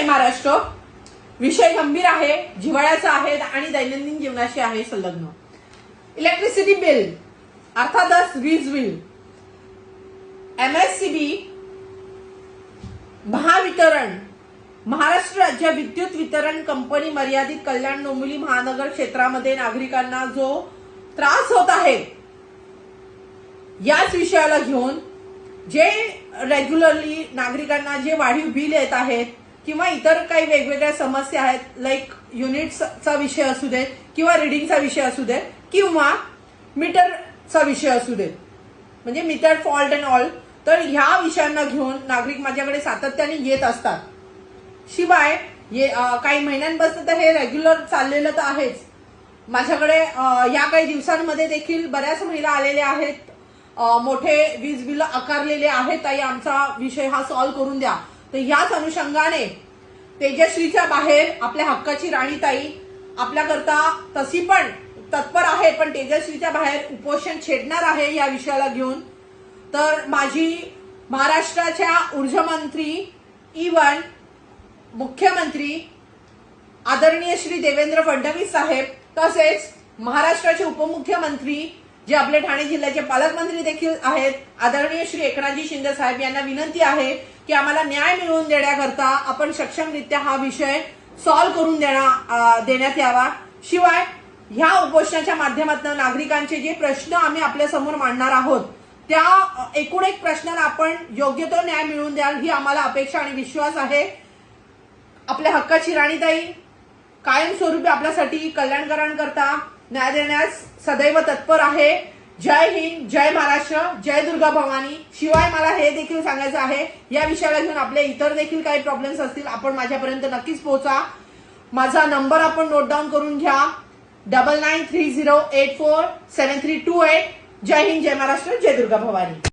महाराष्ट्र। विषय गंभीर आहे, जिव्हाळ्याचा आहे आणि दैनंदिन जीवनाशी आहे संलग्न। इलेक्ट्रिसिटी बिल अर्थातच वीज बिल। एमएससीबी महावितरण महाराष्ट्र राज्य विद्युत वितरण कंपनी मर्यादित कल्याण डोंबिवली महानगर क्षेत्रामध्ये नागरिकांना जो त्रास होत आहे याच विषयाला घेऊन जे रेग्युलरली नागरिकांना जे वाढीव बिल येत आहेत किंवा इतर काही वेगवेगळ्या समस्या आहेत, लाईक युनिट्सचा विषय असू दे किंवा रिडिंगचा विषय असू दे किंवा मीटरचा विषय असू दे, म्हणजे मीटर फॉल्ट अँड ऑल, तर ह्या विषयांना घेऊन नागरिक माझ्याकडे सातत्याने येत असतात। शिवाय काही महिन्यांपासून तर हे रेग्युलर चाललेलं तर आहेच। माझ्याकडे या काही दिवसांमध्ये देखील बऱ्याच महिला आलेल्या आहेत, मोठे वीज बिल आकारलेले आहेत, ताई आमचा विषय हा सॉल्व्ह करून द्या। तर याच अनुषंगाने तेजश्रीच्या बाहेर आपल्या हक्काची राणीताई आपल्याकरता तशी पण तत्पर आहे, पण तेजश्रीच्या बाहेर उपोषण छेडणार आहे या विषयाला घेऊन। तर माझी महाराष्ट्राच्या ऊर्जामंत्री इवन मुख्यमंत्री आदरणीय श्री देवेंद्र फडणवीस साहेब तसेच महाराष्ट्राचे उपमुख्यमंत्री जे आपले ठाणे जिल्ह्याचे पालकमंत्री देखील आहेत आदरणीय श्री एकनाथजी शिंदे साहेब यांना विनंती आहे की आम्हाला न्याय मिळवून देण्याकरता आपण सक्षमरित्या हा विषय सॉल्व्ह करून देण्यात यावा। शिवाय ह्या उपोषणाच्या माध्यमातून नागरिकांचे जे प्रश्न आम्ही आपल्या समोर मांडणार आहोत त्या एकूण एक प्रश्नाला आपण योग्य तो न्याय मिळवून द्याल ही आम्हाला अपेक्षा आणि विश्वास आहे। आपल्या हक्काची राणीताई कायमस्वरूपी आपल्यासाठी कल्याणकरांकरता न्याय देण्यास सदैव तत्पर आहे। जय हिंद, जय महाराष्ट्र, जय दुर्गा भवानी। शिवाय मला हे देखील सांगायचं आहे, या विषयाला घेऊन आपले इतर देखील काही प्रॉब्लेम्स असतील आपण माझ्यापर्यंत नक्कीच पोहोचा। माझा नंबर आपण नोट डाऊन करून घ्या, 9930847328। जय हिंद, जय महाराष्ट्र, जय दुर्गा भवानी।